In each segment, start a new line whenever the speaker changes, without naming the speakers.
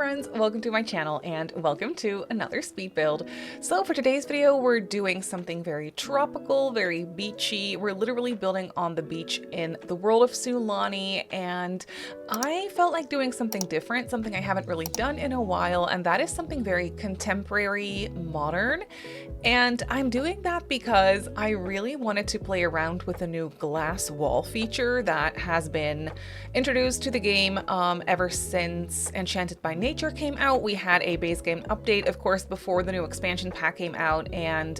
friends, welcome to my channel and welcome to another speed build. So for today's video, we're doing something very tropical, very beachy. We're literally building on the beach in the world of Sulani, and I felt like doing something different, something I haven't really done in a while, and that is something very contemporary, modern. And I'm doing that because I really wanted to play around with a new glass wall feature that has been introduced to the game ever since Enchanted by Nature came out. We had a base game update, of course, before the new expansion pack came out, and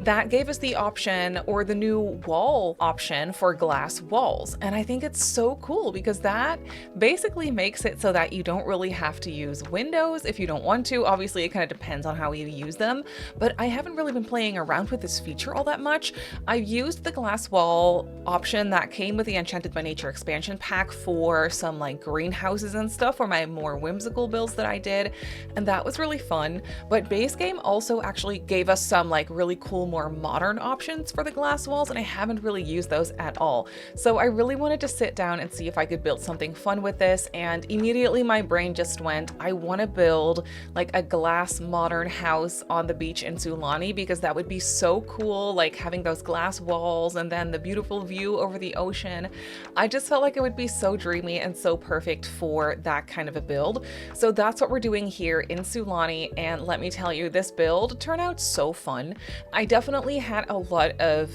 that gave us the option, or the new wall option, for glass walls. And I think it's so cool because that basically makes it so that you don't really have to use windows if you don't want to. Obviously, it kind of depends on how you use them, but I haven't really been playing around with this feature all that much. I've used the glass wall option that came with the Enchanted by Nature expansion pack for some like greenhouses and stuff, for my more whimsical builds that I did, and that was really fun. But base game also actually gave us some like really cool, more modern options for the glass walls, and I haven't really used those at all. So I really wanted to sit down and see if I could build something fun with this, and immediately my brain just went, I want to build like a glass modern house on the beach in Sulani, because that would be so cool, like having those glass walls and then the beautiful view over the ocean. I just felt like it would be so dreamy and so perfect for that kind of a build. So that's what we're doing here in Sulani, and let me tell you, this build turned out so fun. I definitely had a lot of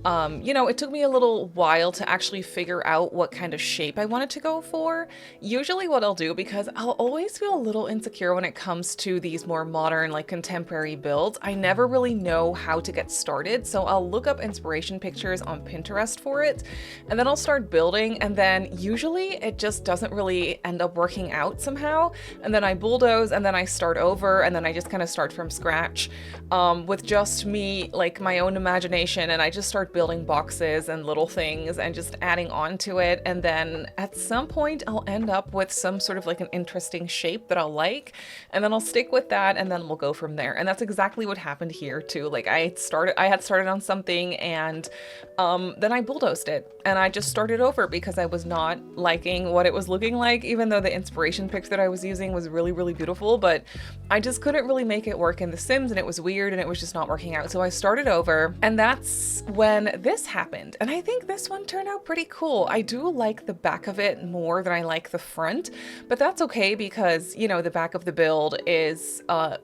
it took me a little while to actually figure out what kind of shape I wanted to go for. Usually what I'll do, because I'll always feel a little insecure when it comes to these more modern, like contemporary builds, I never really know how to get started. So I'll look up inspiration pictures on Pinterest for it, and then I'll start building, and then usually it just doesn't really end up working out somehow. And then I bulldoze, and then I start over, and then I just kind of start from scratch with just me, like my own imagination, and I just start building boxes and little things and just adding on to it. And then at some point I'll end up with some sort of like an interesting shape that I'll like, and then I'll stick with that, and then we'll go from there. And that's exactly what happened here too. Like I had started on something, and then I bulldozed it, and I just started over because I was not liking what it was looking like, even though the inspiration pic that I was using was really, really beautiful. But I just couldn't really make it work in The Sims, and it was weird, and it was just not working out. So I started over, and that's when this happened. And I think this one turned out pretty cool. I do like the back of it more than I like the front, but that's okay because, you know, the back of the build is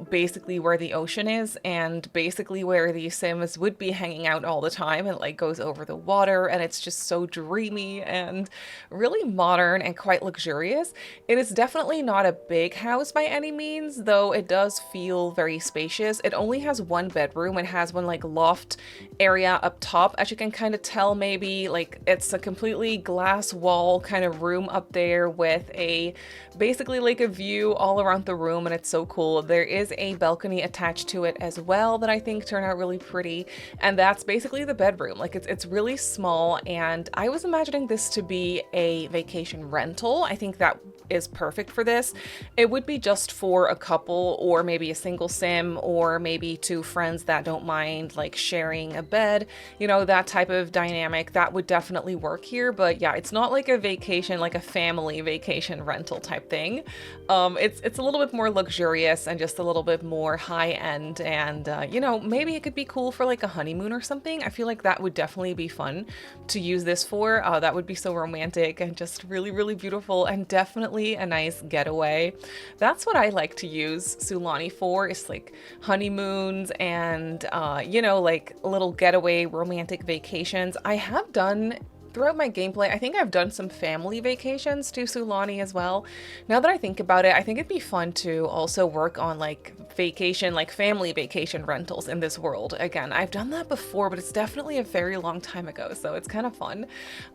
basically where the ocean is, and basically where the Sims would be hanging out all the time, and it like goes over the water, and it's just so dreamy and really modern and quite luxurious. It is definitely not a big house by any means, though it does feel very spacious. It only has one bedroom. It has one like loft area up top, as you can kind of tell. Maybe like it's a completely glass wall kind of room up there with a basically like a view all around the room, and it's so cool. There is a balcony attached to it as well that I think turned out really pretty, and that's basically the bedroom. Like it's really small, and I was imagining this to be a vacation rental. I think that is perfect for this. It would be just for a couple, or maybe a single sim, or maybe two friends that don't mind like sharing a bed, you know, that type of dynamic. That would definitely work here. But yeah, it's not like a vacation, like a family vacation rental type thing. It's a little bit more luxurious and just a little bit more high end, and you know, maybe it could be cool for like a honeymoon or something. I feel like that would definitely be fun to use this for. That would be so romantic and just really, really beautiful, and definitely a nice getaway. That's what I like to use Sulani for, is like honeymoons and you know, like little getaway romantic vacations. I have done throughout my gameplay, I think I've done some family vacations to Sulani as well. Now that I think about it, I think it'd be fun to also work on like vacation, like family vacation rentals in this world. Again, I've done that before, but it's definitely a very long time ago, so it's kind of fun.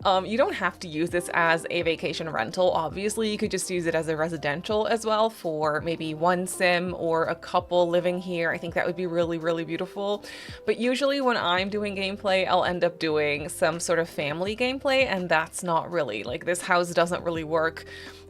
You don't have to use this as a vacation rental. Obviously, you could just use it as a residential as well, for maybe one sim or a couple living here. I think that would be really, really beautiful. But usually when I'm doing gameplay, I'll end up doing some sort of family gameplay, and that's not really, like, this house doesn't really work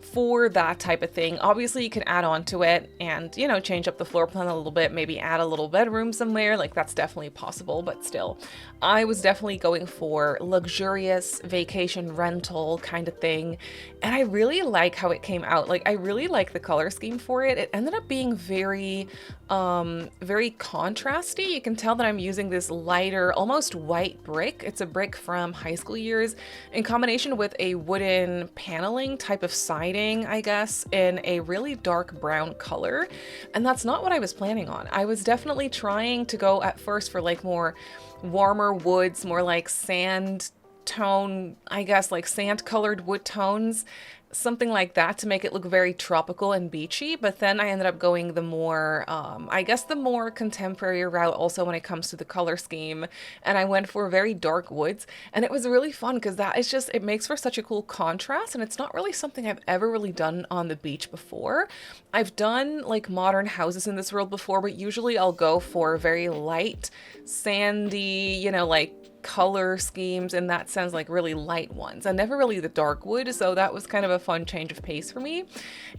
for that type of thing. Obviously you can add on to it and, you know, change up the floor plan a little bit, maybe add a little bedroom somewhere, like that's definitely possible, but still, I was definitely going for luxurious vacation rental kind of thing. And I really like how it came out. Like I really like the color scheme for it. It ended up being very contrasty. You can tell that I'm using this lighter, almost white brick. It's a brick from high school years in combination with a wooden paneling type of siding, I guess, in a really dark brown color. And that's not what I was planning on. I was definitely trying to go at first for like more warmer woods, more like sand tone, I guess, like sand colored wood tones, something like that, to make it look very tropical and beachy. But then I ended up going the more, I guess the more contemporary route also when it comes to the color scheme. And I went for very dark woods, and it was really fun because that is just, it makes for such a cool contrast. And it's not really something I've ever really done on the beach before. I've done like modern houses in this world before, but usually I'll go for very light, sandy, you know, like color schemes in that sense, like really light ones, and never really the dark wood. So that was kind of a fun change of pace for me.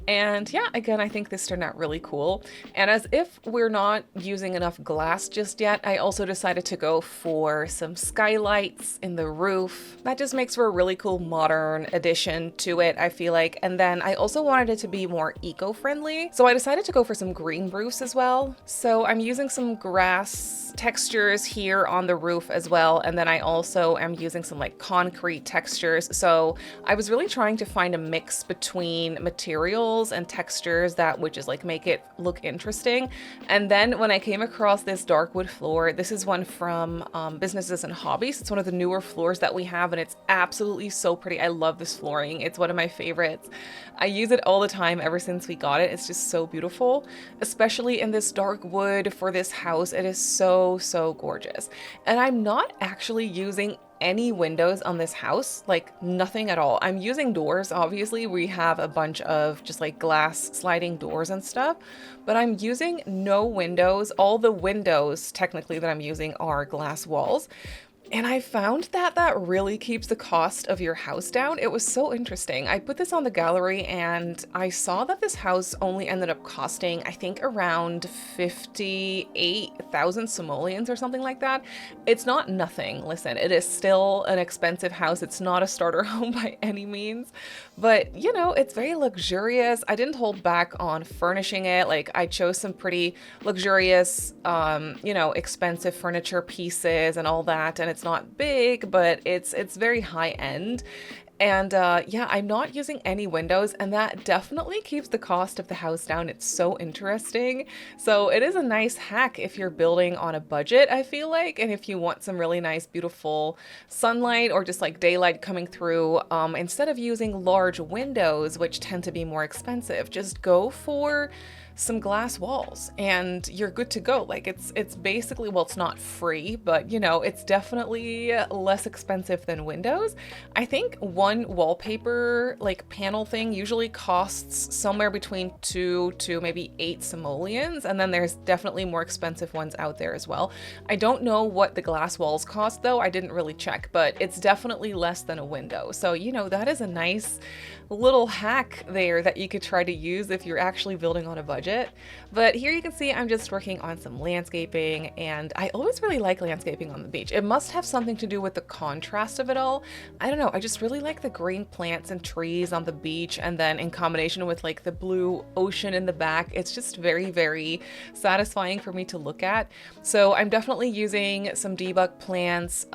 And yeah, again, I think this turned out really cool. And as if we're not using enough glass just yet, I also decided to go for some skylights in the roof. That just makes for a really cool modern addition to it, I feel like. And then I also wanted it to be more eco-friendly, so I decided to go for some green roofs as well. So I'm using some grass textures here on the roof as well, and then I also am using some like concrete textures. So I was really trying to find a mix between materials and textures that would just like make it look interesting. And then when I came across this dark wood floor, this is one from Businesses and Hobbies. It's one of the newer floors that we have, and it's absolutely so pretty. I love this flooring. It's one of my favorites. I use it all the time ever since we got it. It's just so beautiful, especially in this dark wood for this house. It is so gorgeous. And I'm not actually using any windows on this house, like nothing at all. I'm using doors. Obviously we have a bunch of just like glass sliding doors and stuff, but I'm using no windows. All the windows technically that I'm using are glass walls. And I found that that really keeps the cost of your house down. It was so interesting. I put this on the gallery and I saw that this house only ended up costing, I think, around 58,000 simoleons or something like that. It's not nothing. Listen, it is still an expensive house. It's not a starter home by any means, but you know, it's very luxurious. I didn't hold back on furnishing it. Like I chose some pretty luxurious, you know, expensive furniture pieces and all that. And it's not big, but it's very high end. And yeah, I'm not using any windows, and that definitely keeps the cost of the house down. It's so interesting. So it is a nice hack if you're building on a budget, I feel like, and if you want some really nice, beautiful sunlight or just like daylight coming through, instead of using large windows, which tend to be more expensive, just go for some glass walls and you're good to go. Like it's basically, well, it's not free, but you know, it's definitely less expensive than windows. I think one wallpaper like panel thing usually costs somewhere between 2 to maybe 8 simoleons, and then there's definitely more expensive ones out there as well. I don't know what the glass walls cost though. I didn't really check, but it's definitely less than a window. So, you know, that is a nice little hack there that you could try to use if you're actually building on a budget. But here you can see I'm just working on some landscaping, and I always really like landscaping on the beach. It must have something to do with the contrast of it all. I don't know, I just really like the green plants and trees on the beach, and then in combination with like the blue ocean in the back, it's just very satisfying for me to look at. So I'm definitely using some debug plants,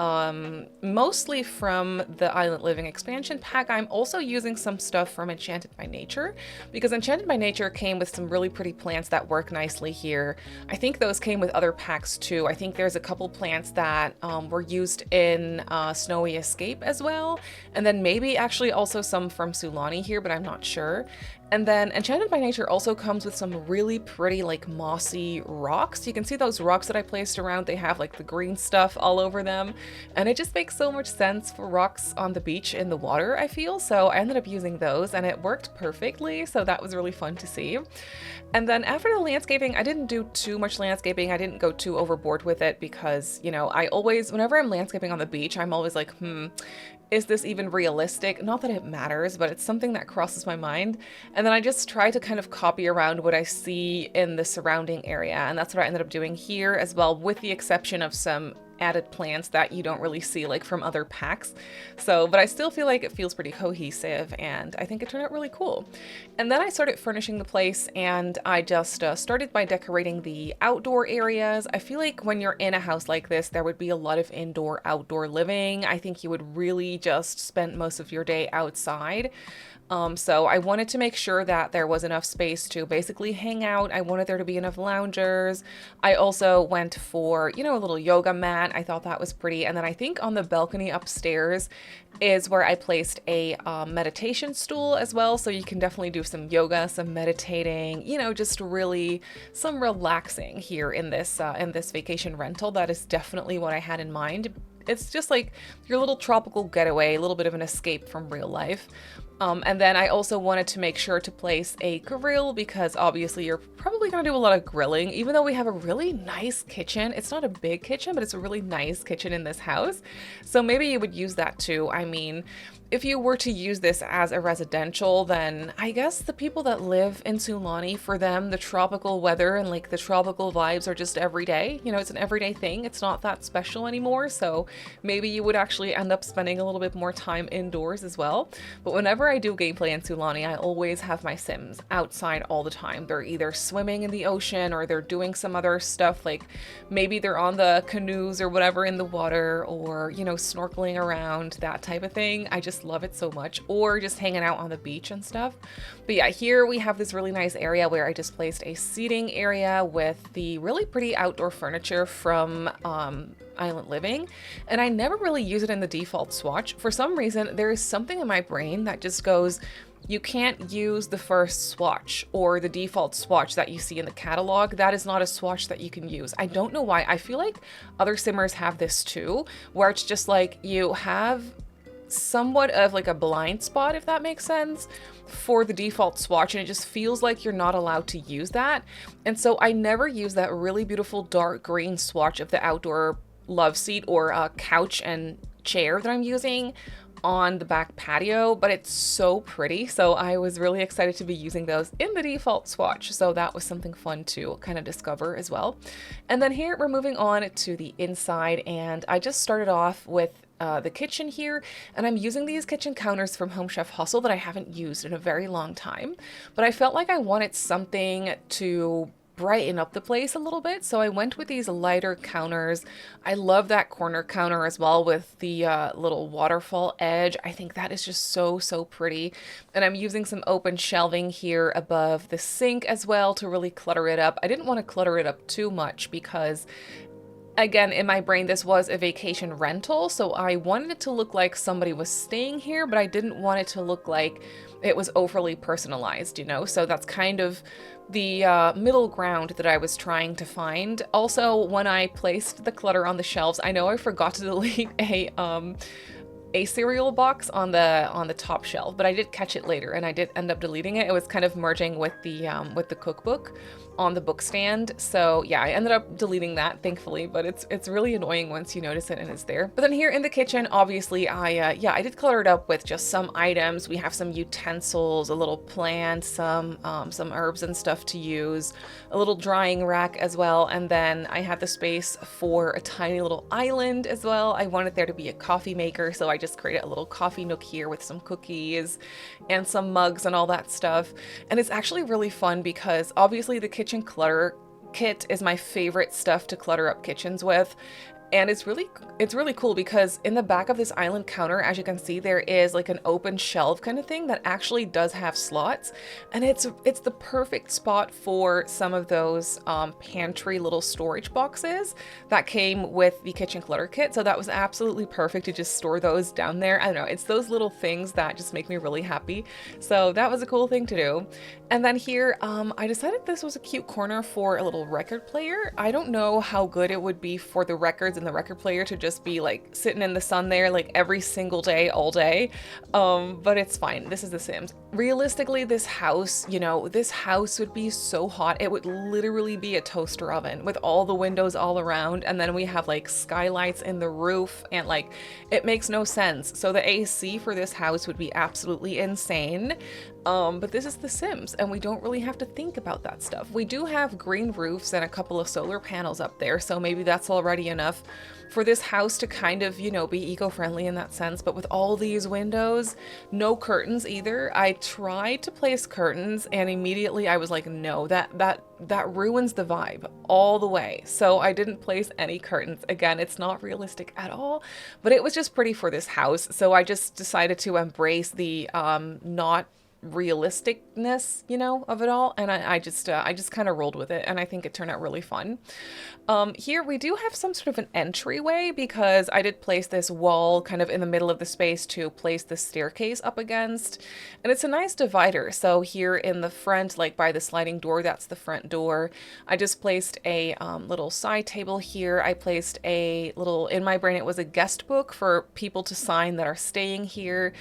mostly from the Island Living expansion pack. I'm also using some stuff from Enchanted by Nature, because Enchanted by Nature came with some really pretty plants that work nicely here. I think those came with other packs too. I think there's a couple plants that were used in Snowy Escape as well, and then maybe actually also some from Sulani here, but I'm not sure. And then Enchanted by Nature also comes with some really pretty like mossy rocks. You can see those rocks that I placed around, they have like the green stuff all over them. And it just makes so much sense for rocks on the beach in the water, I feel. So I ended up using those and it worked perfectly. So that was really fun to see. And then after the landscaping, I didn't do too much landscaping. I didn't go too overboard with it because, you know, I always, whenever I'm landscaping on the beach, I'm always like, is this even realistic? Not that it matters, but it's something that crosses my mind. And then I just try to kind of copy around what I see in the surrounding area. And that's what I ended up doing here as well, with the exception of some added plants that you don't really see like from other packs. So, but I still feel like it feels pretty cohesive and I think it turned out really cool. And then I started furnishing the place and I just started by decorating the outdoor areas. I feel like when you're in a house like this, there would be a lot of indoor outdoor living. I think you would really just spend most of your day outside. So I wanted to make sure that there was enough space to basically hang out. I wanted there to be enough loungers. I also went for, you know, a little yoga mat. I thought that was pretty. And then I think on the balcony upstairs is where I placed a meditation stool as well. So you can definitely do some yoga, some meditating, you know, just really some relaxing here in this vacation rental. That is definitely what I had in mind. It's just like your little tropical getaway, a little bit of an escape from real life. And then I also wanted to make sure to place a grill because obviously you're probably going to do a lot of grilling, even though we have a really nice kitchen. It's not a big kitchen, but it's a really nice kitchen in this house. So maybe you would use that too. I mean, if you were to use this as a residential, then I guess the people that live in Sulani, for them, the tropical weather and like the tropical vibes are just every day. You know, it's an everyday thing. It's not that special anymore. So maybe you would actually end up spending a little bit more time indoors as well. But whenever I do gameplay in Sulani, I always have my Sims outside all the time. They're either swimming in the ocean or they're doing some other stuff, like maybe they're on the canoes or whatever in the water, or, you know, snorkeling around, that type of thing. I just love it so much, or just hanging out on the beach and stuff. But yeah, here we have this really nice area where I just placed a seating area with the really pretty outdoor furniture from Island Living, and I never really use it in the default swatch. For some reason, there is something in my brain that just goes, you can't use the first swatch or the default swatch that you see in the catalog. That is not a swatch that you can use. I don't know why. I feel like other simmers have this too, where it's just like you have somewhat of like a blind spot, if that makes sense, for the default swatch, and it just feels like you're not allowed to use that. And so I never use that really beautiful dark green swatch of the outdoor love seat or couch and chair that I'm using on the back patio, but it's so pretty. So I was really excited to be using those in the default swatch. So that was something fun to kind of discover as well. And then here we're moving on to the inside, and I just started off with the kitchen here, and I'm using these kitchen counters from Home Chef Hustle that I haven't used in a very long time, but I felt like I wanted something to brighten up the place a little bit, so I went with these lighter counters. I love that corner counter as well with the little waterfall edge. I think that is just so pretty. And I'm using some open shelving here above the sink as well to really clutter it up. I didn't want to clutter it up too much because, again, in my brain, this was a vacation rental, so I wanted it to look like somebody was staying here, but I didn't want it to look like it was overly personalized, you know? So that's kind of the middle ground that I was trying to find. Also, when I placed the clutter on the shelves, I know I forgot to delete a cereal box on the top shelf, but I did catch it later and I did end up deleting it. It was kind of merging with the cookbook on the book stand. So yeah, I ended up deleting that, thankfully, but it's really annoying once you notice it and it's there. But then here in the kitchen, obviously I did clutter it up with just some items. We have some utensils, a little plant, some herbs and stuff to use, a little drying rack as well. And then I had the space for a tiny little island as well. I wanted there to be a coffee maker, so I just created a little coffee nook here with some cookies and some mugs and all that stuff. And it's actually really fun because obviously the kitchen clutter kit is my favorite stuff to clutter up kitchens with. And it's really cool because in the back of this island counter, as you can see, there is like an open shelf kind of thing that actually does have slots. And it's the perfect spot for some of those pantry little storage boxes that came with the kitchen clutter kit. So that was absolutely perfect to just store those down there. I don't know, it's those little things that just make me really happy. So that was a cool thing to do. And then here, I decided this was a cute corner for a little record player. I don't know how good it would be for the records and the record player to just be like sitting in the sun there like every single day, all day. But it's fine. This is The Sims. Realistically, this house, you know, this house would be so hot. It would literally be a toaster oven with all the windows all around. And then we have like skylights in the roof and like, it makes no sense. So the AC for this house would be absolutely insane. But this is The Sims and we don't really have to think about that stuff. We do have green roofs and a couple of solar panels up there, so maybe that's already enough for this house to kind of, you know, be eco-friendly in that sense. But with all these windows, no curtains either. I tried to place curtains and immediately I was like, no, that ruins the vibe all the way. So I didn't place any curtains. Again, it's not realistic at all, but it was just pretty for this house. So I just decided to embrace the not realisticness, you know, of it all, and I just kind of rolled with it, and I think it turned out really fun. Here we do have some sort of an entryway because I did place this wall kind of in the middle of the space to place the staircase up against, and it's a nice divider. So here in the front, like by the sliding door, that's the front door. I just placed a little side table here. I placed a little, in my brain it was a guest book for people to sign that are staying here.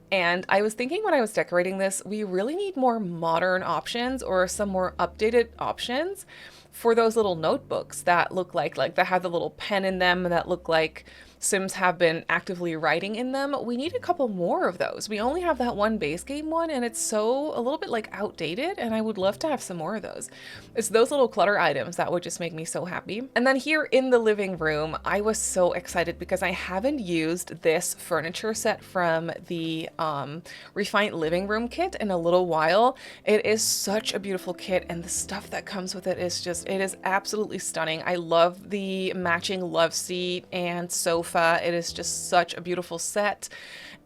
And I was thinking when I was decorating this, we really need more modern options or some more updated options for those little notebooks that look like that have the little pen in them that look like Sims have been actively writing in them. We need a couple more of those. We only have that one base game one and it's so a little bit like outdated, and I would love to have some more of those. It's those little clutter items that would just make me so happy. And then here in the living room, I was so excited because I haven't used this furniture set from the Refined Living Room kit in a little while. It is such a beautiful kit and the stuff that comes with it is just, it is absolutely stunning. I love the matching love seat and sofa. It is just such a beautiful set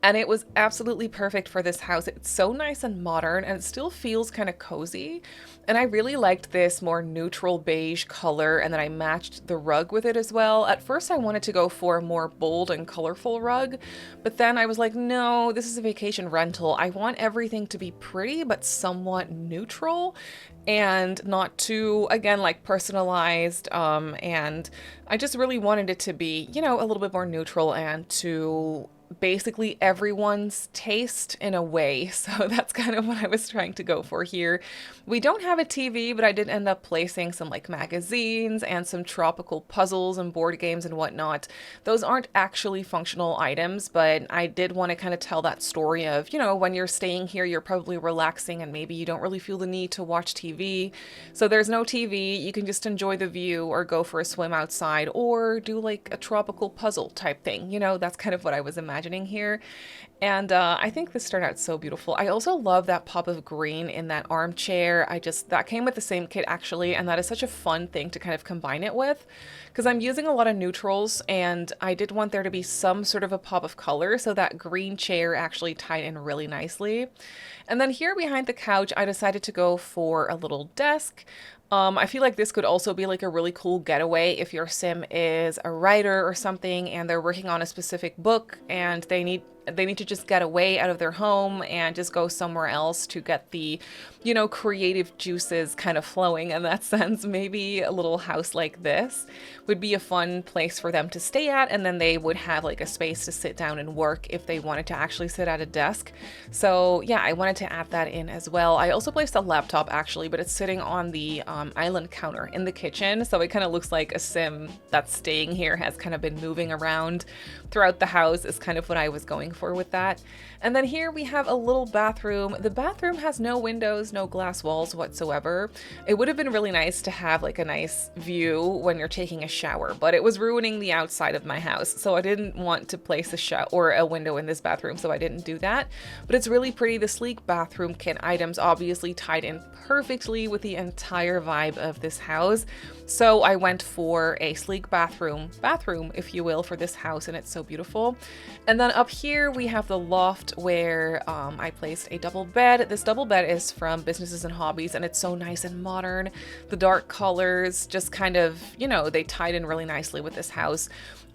and it was absolutely perfect for this house. It's so nice and modern and it still feels kind of cozy, and I really liked this more neutral beige color, and then I matched the rug with it as well. At first I wanted to go for a more bold and colorful rug, but then I was like, no, this is a vacation rental. I want everything to be pretty but somewhat neutral and not too, again, like personalized, and I just really wanted it to be, you know, a little bit more neutral and to basically everyone's taste in a way. So that's kind of what I was trying to go for here. We don't have a TV, but I did end up placing some like magazines and some tropical puzzles and board games and whatnot. Those aren't actually functional items, but I did want to kind of tell that story of, you know, when you're staying here, you're probably relaxing and maybe you don't really feel the need to watch TV. So there's no TV. You can just enjoy the view or go for a swim outside or do like a tropical puzzle type thing. You know, that's kind of what I was imagining here. And I think this turned out so beautiful. I also love that pop of green in that armchair. That came with the same kit actually, and that is such a fun thing to kind of combine it with because I'm using a lot of neutrals and I did want there to be some sort of a pop of color, so that green chair actually tied in really nicely. And then here behind the couch, I decided to go for a little desk. I feel like this could also be like a really cool getaway if your sim is a writer or something and they're working on a specific book and they need to just get away out of their home and just go somewhere else to get the, you know, creative juices kind of flowing in that sense. Maybe a little house like this would be a fun place for them to stay at, and then they would have like a space to sit down and work if they wanted to actually sit at a desk. So yeah, I wanted to add that in as well. I also placed a laptop actually, but it's sitting on the island counter in the kitchen, so it kind of looks like a sim that's staying here has kind of been moving around throughout the house is kind of what I was going going for with that. And then here we have a little bathroom. The bathroom has no windows, no glass walls whatsoever. It would have been really nice to have like a nice view when you're taking a shower, but it was ruining the outside of my house. So I didn't want to place a shower or a window in this bathroom, so I didn't do that. But it's really pretty. The sleek bathroom kit items obviously tied in perfectly with the entire vibe of this house. So I went for a sleek bathroom, if you will, for this house, and it's so beautiful. And then up here we have the loft where I placed a double bed. This double bed is from Businesses and Hobbies, and it's so nice and modern. The dark colors just kind of, you know, they tied in really nicely with this house.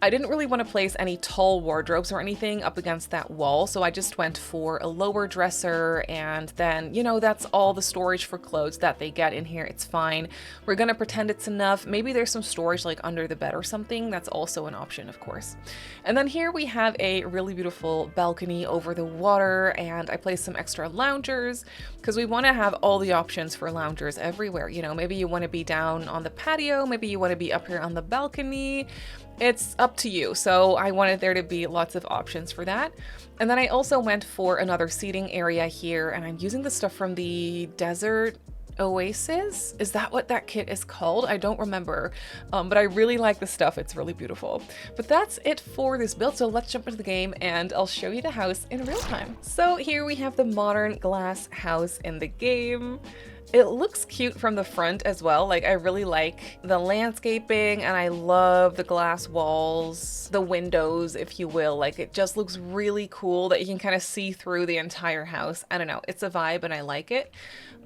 I didn't really want to place any tall wardrobes or anything up against that wall, so I just went for a lower dresser, and then, you know, that's all the storage for clothes that they get in here. It's fine. We're gonna pretend it's enough. Maybe there's some storage like under the bed or something. That's also an option, of course. And then here we have a really beautiful balcony over the water, and I placed some extra loungers because we want to have all the options for loungers everywhere. You know, maybe you want to be down on the patio, maybe you want to be up here on the balcony. It's up to you. So I wanted there to be lots of options for that. And then I also went for another seating area here, and I'm using the stuff from the Desert Oasis. Is that what that kit is called? I don't remember, but I really like the stuff. It's really beautiful. But that's it for this build. So let's jump into the game and I'll show you the house in real time. So here we have the modern glass house in the game. It looks cute from the front as well. Like, I really like the landscaping, and I love the glass walls, the windows, if you will. Like, it just looks really cool that you can kind of see through the entire house. I don't know, it's a vibe and I like it.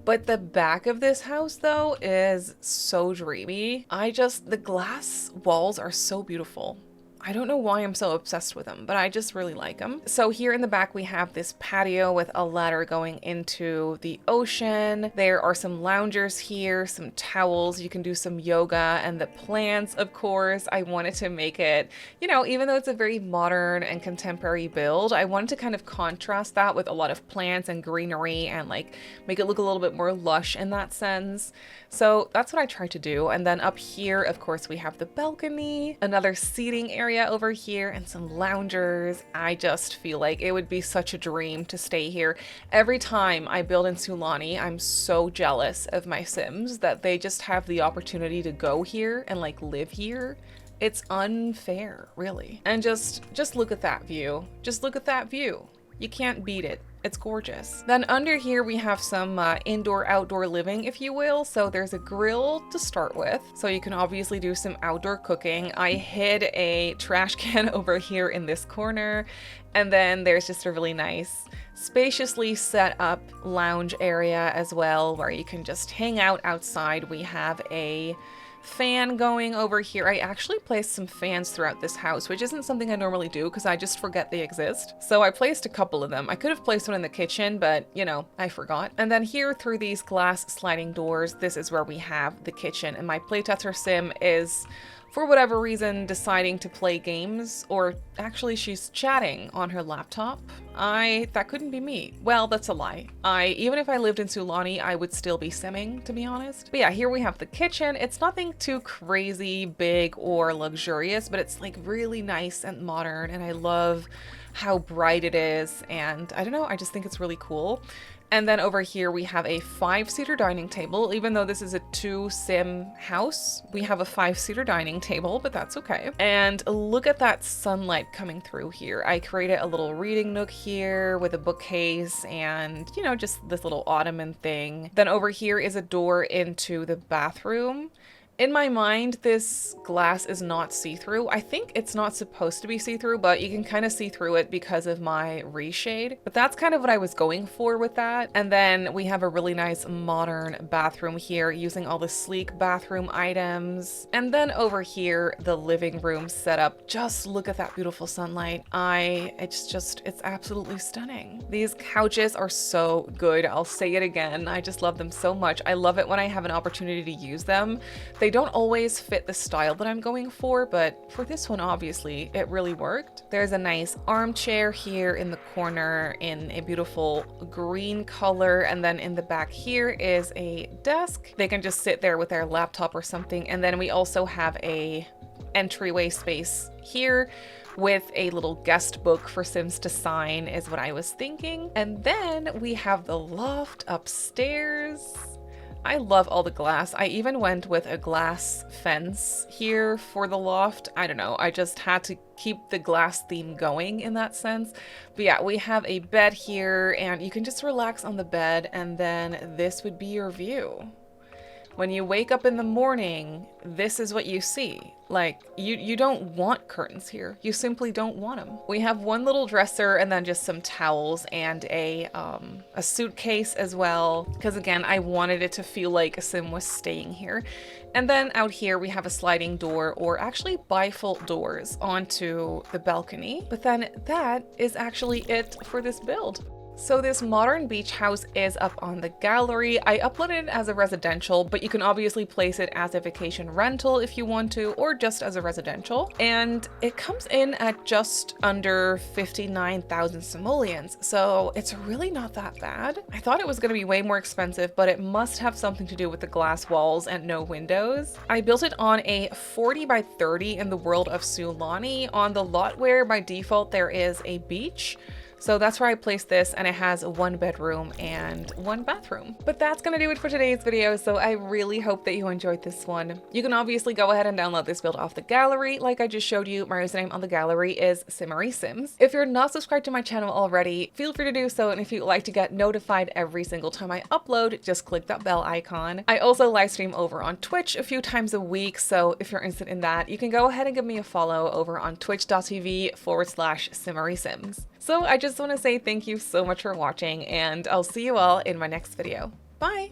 But the back of this house though is so dreamy. The glass walls are so beautiful. I don't know why I'm so obsessed with them, but I just really like them. So here in the back, we have this patio with a ladder going into the ocean. There are some loungers here, some towels. You can do some yoga, and the plants, of course. I wanted to make it, you know, even though it's a very modern and contemporary build, I wanted to kind of contrast that with a lot of plants and greenery and like make it look a little bit more lush in that sense. So that's what I tried to do. And then up here, of course, we have the balcony, another seating area over here, and some loungers. I just feel like it would be such a dream to stay here. Every time I build in Sulani, I'm so jealous of my Sims that they just have the opportunity to go here and like live here. It's unfair, really. And just look at that view. Just look at that view. You can't beat it. It's gorgeous. Then under here we have some indoor-outdoor living, if you will. So there's a grill to start with, so you can obviously do some outdoor cooking. I hid a trash can over here in this corner, and then there's just a really nice, spaciously set up lounge area as well, where you can just hang out outside. We have a fan going over here. I actually placed some fans throughout this house, which isn't something I normally do because I just forget they exist. So I placed a couple of them. I could have placed one in the kitchen, but you know, I forgot. And then here through these glass sliding doors, this is where we have the kitchen. And my playtester Sim is, for whatever reason, deciding to play games, or actually she's chatting on her laptop. That couldn't be me. Well, that's a lie. Even if I lived in Sulani, I would still be simming, to be honest. But yeah, here we have the kitchen. It's nothing too crazy big or luxurious, but it's like really nice and modern, and I love how bright it is, and I don't know, I just think it's really cool. And then over here we have a 5-seater dining table. Even though this is a 2-sim house, we have a 5-seater dining table, but that's okay. And look at that sunlight coming through here. I created a little reading nook here with a bookcase and, you know, just this little ottoman thing. Then over here is a door into the bathroom. In my mind, this glass is not see-through. I think it's not supposed to be see-through, but you can kind of see through it because of my reshade. But that's kind of what I was going for with that. And then we have a really nice modern bathroom here using all the sleek bathroom items. And then over here, the living room setup. Just look at that beautiful sunlight. It's absolutely stunning. These couches are so good. I'll say it again. I just love them so much. I love it when I have an opportunity to use them. They don't always fit the style that I'm going for, but for this one, obviously, it really worked. There's a nice armchair here in the corner in a beautiful green color, and then in the back here is a desk. They can just sit there with their laptop or something, and then we also have a entryway space here with a little guest book for Sims to sign is what I was thinking. And then we have the loft upstairs. I love all the glass. I even went with a glass fence here for the loft. I don't know, I just had to keep the glass theme going in that sense. But yeah, we have a bed here and you can just relax on the bed, and then this would be your view. When you wake up in the morning, this is what you see. Like, you don't want curtains here. You simply don't want them. We have one little dresser and then just some towels and a suitcase as well. Because again, I wanted it to feel like a Sim was staying here. And then out here we have a sliding door, or actually bifold doors onto the balcony. But then that is actually it for this build. So this modern beach house is up on the gallery. I uploaded it as a residential, but you can obviously place it as a vacation rental if you want to, or just as a residential. And it comes in at just under 59,000 simoleons, so it's really not that bad. I thought it was going to be way more expensive, but it must have something to do with the glass walls and no windows. I built it on a 40 by 30 in the world of Sulani. On the lot where by default there is a beach. So that's where I placed this, and it has 1 bedroom and 1 bathroom. But that's gonna do it for today's video, so I really hope that you enjoyed this one. You can obviously go ahead and download this build off the gallery. Like I just showed you, my username on the gallery is Simmary Sims. If you're not subscribed to my channel already, feel free to do so, and if you'd like to get notified every single time I upload, just click that bell icon. I also live stream over on Twitch a few times a week, so if you're interested in that, you can go ahead and give me a follow over on twitch.tv/Simmary Sims. So I just want to say thank you so much for watching, and I'll see you all in my next video. Bye!